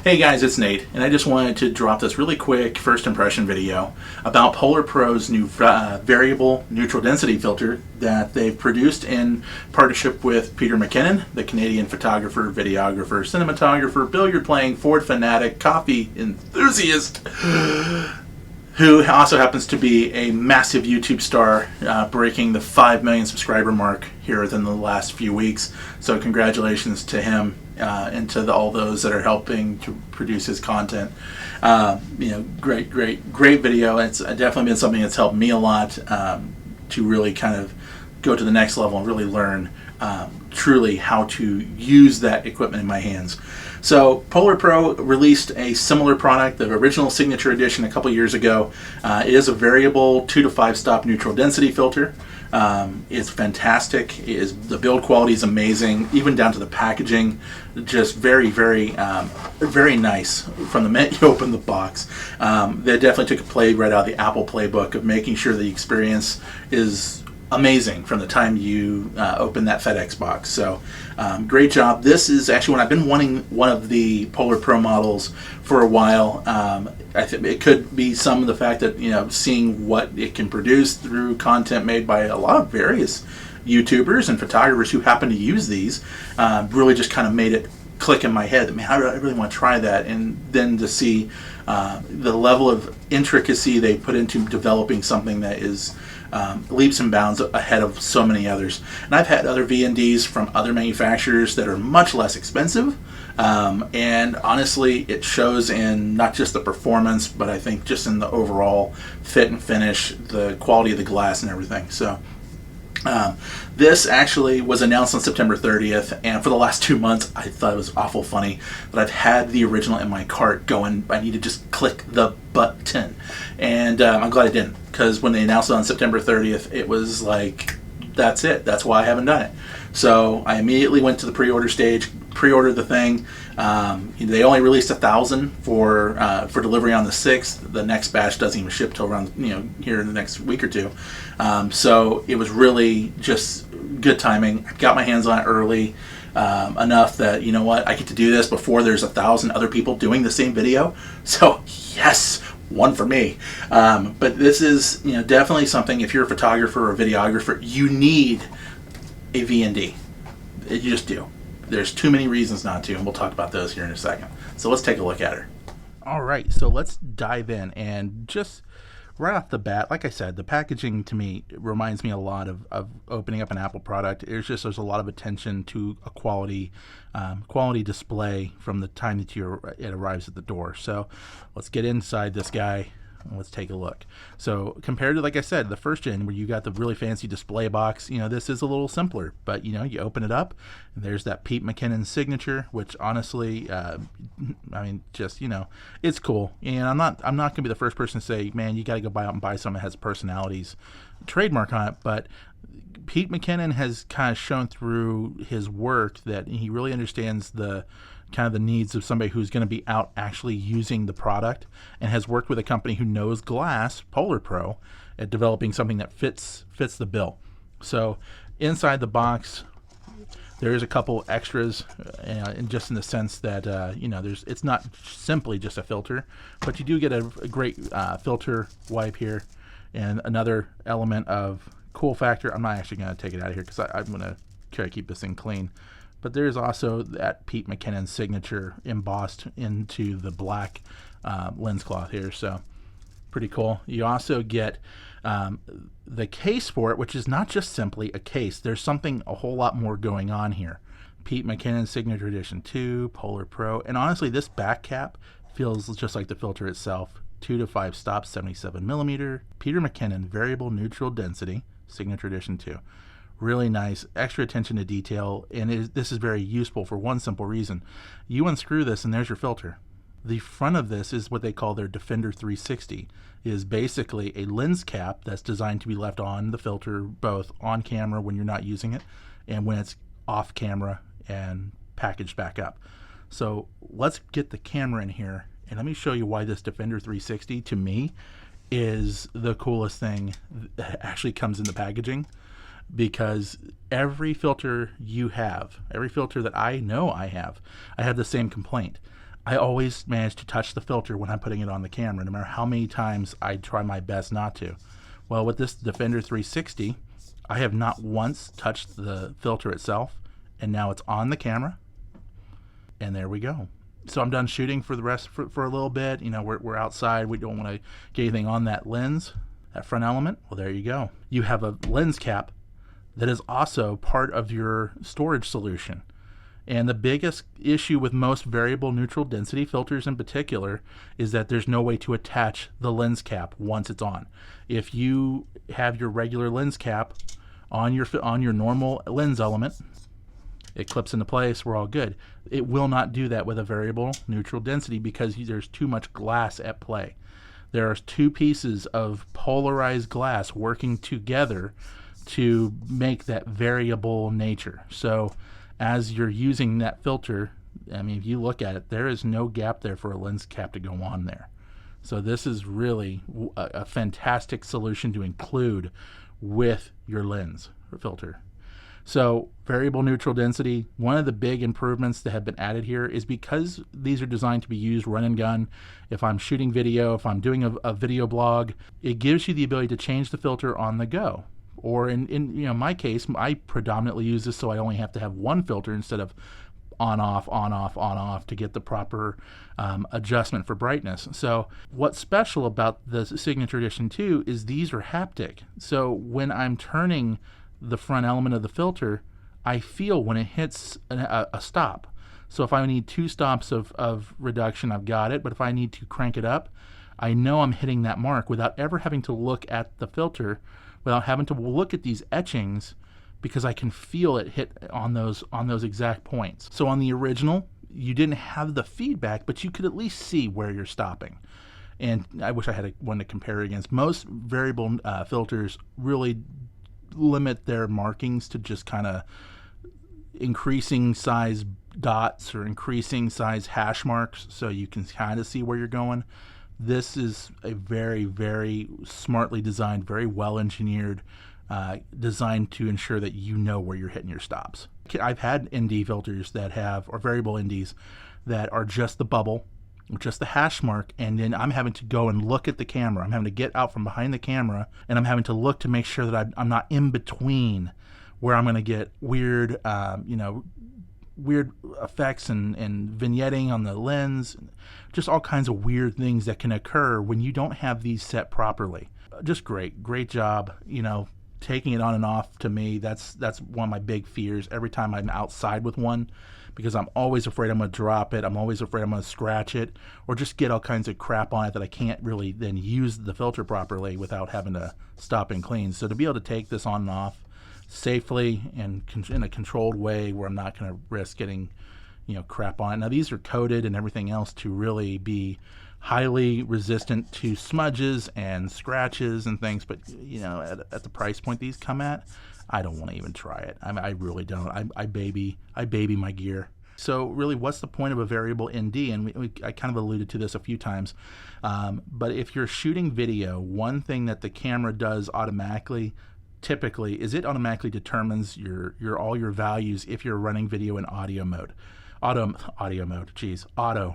Hey guys, it's Nate, and I just wanted to drop this really quick first impression video about PolarPro's new variable neutral density filter that they've produced in partnership with Peter McKinnon, the Canadian photographer, videographer, cinematographer, billiard playing, Ford fanatic, coffee enthusiast, who also happens to be a massive YouTube star, breaking the 5 million subscriber mark here within the last few weeks. So congratulations to him and to all those that are helping to produce his content. Great video. It's definitely been something that's helped me a lot to really kind of go to the next level and really learn truly how to use that equipment in my hands. So PolarPro released a similar product, the original Signature Edition, a couple years ago. It is a variable 2 to 5 stop neutral density filter. It's fantastic. The build quality is amazing, even down to the packaging. Just very nice from the minute you open the box. They definitely took a play right out of the Apple playbook of making sure the experience is amazing from the time you open that FedEx box. So great job. This is actually when I've been wanting one of the PolarPro models for a while. I think it could be some of the fact that seeing what it can produce through content made by a lot of various YouTubers and photographers who happen to use these really just kind of made it click in my head that, man, I really want to try that. And then to see the level of intricacy they put into developing something that is leaps and bounds ahead of so many others. And I've had other VNDs from other manufacturers that are much less expensive, and honestly it shows in not just the performance, but I think just in the overall fit and finish, the quality of the glass and everything. So this actually was announced on September 30th, and for the last 2 months I thought it was awful funny that I've had the original in my cart going, I need to just click the button, and I'm glad I didn't, because when they announced it on September 30th it was like, that's it, that's why I haven't done it. So I immediately went to the pre-order stage, pre-ordered the thing. They only released 1,000 for delivery on the 6th. The next batch doesn't even ship till around here in the next week or two. So it was really just good timing. I got my hands on it early enough that I get to do this before there's 1,000 other people doing the same video. So yes, one for me. But this is definitely something, if you're a photographer or a videographer, you need a VND. You just do. There's too many reasons not to, and we'll talk about those here in a second. So let's take a look at her. All right, so let's dive in, and just right off the bat, like I said, the packaging to me reminds me a lot of opening up an Apple product. There's a lot of attention to a quality display from the time that it arrives at the door. So let's get inside this guy and let's take a look. So compared to, like I said, the first gen where you got the really fancy display box, this is a little simpler. But you open it up, and there's that Pete McKinnon signature, which honestly, it's cool. And I'm not gonna be the first person to say, man, you got to go out and buy something that has personalities trademark on it. But Pete McKinnon has kind of shown through his work that he really understands the needs of somebody who's going to be out actually using the product, and has worked with a company who knows glass, PolarPro, at developing something that fits the bill. So inside the box, there is a couple extras, and just in the sense that it's not simply just a filter, but you do get a great filter wipe here, and another element of cool factor. I'm not actually going to take it out of here because I'm going to try to keep this thing clean. But there's also that Pete McKinnon signature embossed into the black lens cloth here, so pretty cool. You also get the case for it, which is not just simply a case. There's something a whole lot more going on here. Pete McKinnon Signature Edition 2, PolarPro, and honestly this back cap feels just like the filter itself. 2 to 5 stops, 77 millimeter. Peter McKinnon Variable Neutral Density, Signature Edition 2. Really nice, extra attention to detail, and this is very useful for one simple reason. You unscrew this and there's your filter. The front of this is what they call their Defender 360. It is basically a lens cap that's designed to be left on the filter, both on camera when you're not using it, and when it's off camera and packaged back up. So let's get the camera in here, and let me show you why this Defender 360 to me is the coolest thing that actually comes in the packaging. Because every filter you have, every filter that I know I have the same complaint. I always manage to touch the filter when I'm putting it on the camera, no matter how many times I try my best not to. Well, with this Defender 360, I have not once touched the filter itself, and now it's on the camera, and there we go. So I'm done shooting for the rest for a little bit. You know, we're outside. We don't want to get anything on that lens, that front element. Well, there you go. You have a lens cap that is also part of your storage solution. And the biggest issue with most variable neutral density filters in particular is that there's no way to attach the lens cap once it's on. If you have your regular lens cap on your normal lens element, it clips into place, we're all good. It will not do that with a variable neutral density because there's too much glass at play. There are two pieces of polarized glass working together to make that variable nature. So as you're using that filter, I mean, if you look at it, there is no gap there for a lens cap to go on there. So this is really a fantastic solution to include with your lens filter. So variable neutral density, one of the big improvements that have been added here is because these are designed to be used run and gun. If I'm shooting video, if I'm doing a video blog, it gives you the ability to change the filter on the go. Or in my case, I predominantly use this so I only have to have one filter instead of on off on off on off to get the proper adjustment for brightness. So what's special about the Signature Edition 2 is these are haptic. So when I'm turning the front element of the filter, I feel when it hits a stop. So if I need 2 stops of reduction, I've got it. But if I need to crank it up, I know I'm hitting that mark without ever having to look at the filter, without having to look at these etchings, because I can feel it hit on those exact points. So on the original, you didn't have the feedback, but you could at least see where you're stopping. And I wish I had one to compare against. Most variable filters really limit their markings to just kind of increasing size dots or increasing size hash marks, so you can kind of see where you're going. This is a very, very smartly designed, very well engineered, designed to ensure that you know where you're hitting your stops. I've had ND filters that have, or variable NDs, that are just the bubble, just the hash mark, and then I'm having to go and look at the camera. I'm having to get out from behind the camera, and I'm having to look to make sure that I'm not in between where I'm going to get weird, weird effects and vignetting on the lens, just all kinds of weird things that can occur when you don't have these set properly. Just great job. Taking it on and off, to me, that's one of my big fears every time I'm outside with one, because I'm always afraid I'm going to drop it. I'm always afraid I'm going to scratch it or just get all kinds of crap on it that I can't really then use the filter properly without having to stop and clean. So to be able to take this on and off safely and in a controlled way where I'm not going to risk getting crap on it. Now these are coated and everything else to really be highly resistant to smudges and scratches and things, but at the price point these come at, I don't want to even try it. I really don't. I baby my gear. So really, what's the point of a variable ND? And I kind of alluded to this a few times, but if you're shooting video, one thing that the camera does automatically, typically, is it automatically determines all your values if you're running video in auto mode. Auto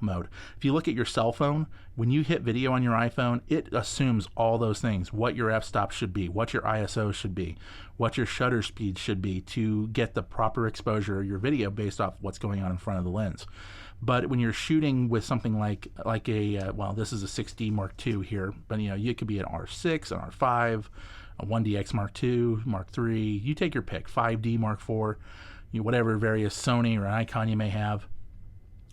mode. If you look at your cell phone, when you hit video on your iPhone, it assumes all those things, what your f-stop should be, what your ISO should be, what your shutter speed should be to get the proper exposure of your video based off what's going on in front of the lens. But when you're shooting with something like a, this is a 6D Mark II here, but you could be an R6, an R5, a 1DX Mark II, Mark III, you take your pick, 5D Mark IV, whatever various Sony or Nikon you may have.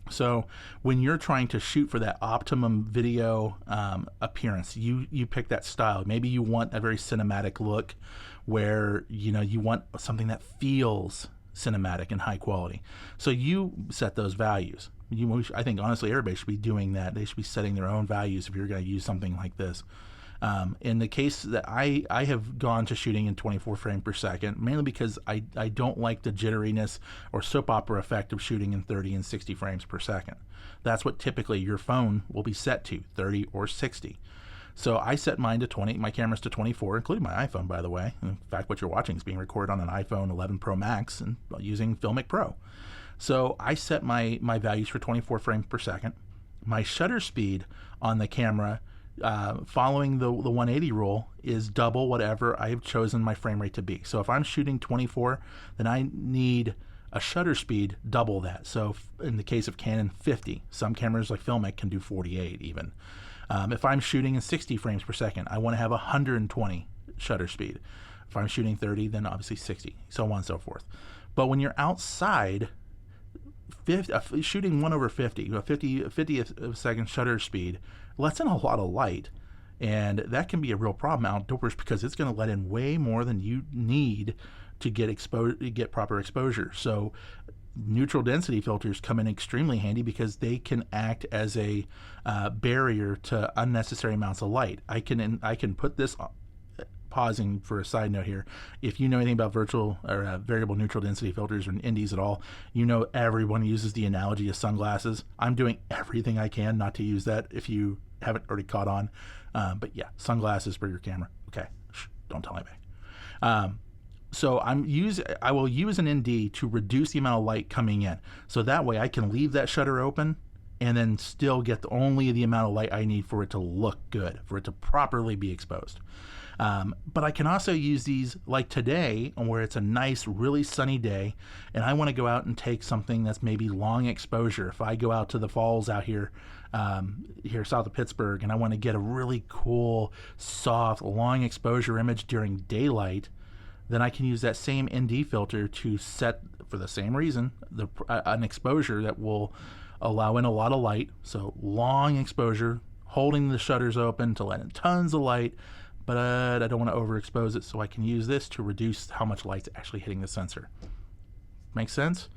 So when you're trying to shoot for that optimum video appearance, you pick that style. Maybe you want a very cinematic look where you want something that feels cinematic and high quality. So you set those values. I think honestly everybody should be doing that. They should be setting their own values if you're going to use something like this. In the case that I have gone to shooting in 24 frames per second, mainly because I don't like the jitteriness or soap opera effect of shooting in 30 and 60 frames per second. That's what typically your phone will be set to, 30 or 60. So I set mine to 20, my camera's to 24, including my iPhone, by the way. In fact, what you're watching is being recorded on an iPhone 11 Pro Max and using Filmic Pro. So I set my values for 24 frames per second. My shutter speed on the camera, following the 180 rule, is double whatever I have chosen my frame rate to be. So if I'm shooting 24, then I need a shutter speed double that. So in the case of Canon, 50. Some cameras like Filmic can do 48 even. If I'm shooting in 60 frames per second, I want to have 120 shutter speed. If I'm shooting 30, then obviously 60, so on and so forth. But when you're outside, shooting 1/50, a 50th second shutter speed lets in a lot of light. And that can be a real problem outdoors because it's going to let in way more than you need to get proper exposure. So neutral density filters come in extremely handy because they can act as a barrier to unnecessary amounts of light. I can put this, pausing for a side note here, if you know anything about virtual or variable neutral density filters or NDs at all, you know everyone uses the analogy of sunglasses. I'm doing everything I can not to use that if you haven't already caught on. But yeah, sunglasses for your camera. Okay, don't tell anybody. So I will use an ND to reduce the amount of light coming in. So that way I can leave that shutter open and then still get only the amount of light I need for it to look good, for it to properly be exposed. But I can also use these like today, where it's a nice, really sunny day, and I want to go out and take something that's maybe long exposure. If I go out to the falls out here, here south of Pittsburgh, and I want to get a really cool, soft, long exposure image during daylight, then I can use that same ND filter to set, for the same reason, an exposure that will allow in a lot of light. So long exposure, holding the shutters open to let in tons of light, but I don't want to overexpose it, so I can use this to reduce how much light's actually hitting the sensor. Make sense?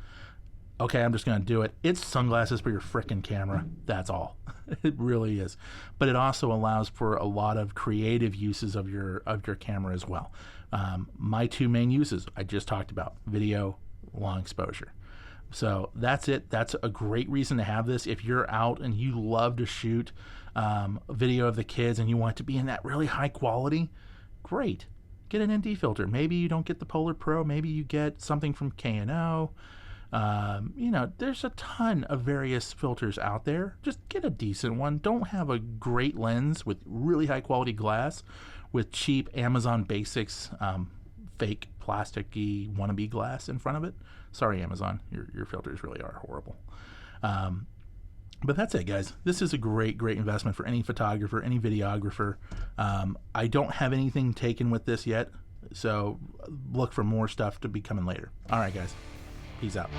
Okay, I'm just going to do it. It's sunglasses for your frickin' camera. That's all. It really is. But it also allows for a lot of creative uses of your camera as well. My two main uses I just talked about: video, long exposure. So that's it. That's a great reason to have this. If you're out and you love to shoot video of the kids and you want it to be in that really high quality, great. Get an ND filter. Maybe you don't get the PolarPro. Maybe you get something from Canon. You know, there's a ton of various filters out there. Just get a decent one. Don't have a great lens with really high quality glass with cheap Amazon Basics fake plasticky wannabe glass in front of it. Sorry, Amazon, your filters really are horrible. But that's it, guys. This is a great investment for any photographer, any videographer. I don't have anything taken with this yet, so look for more stuff to be coming later. All right, guys. Peace out.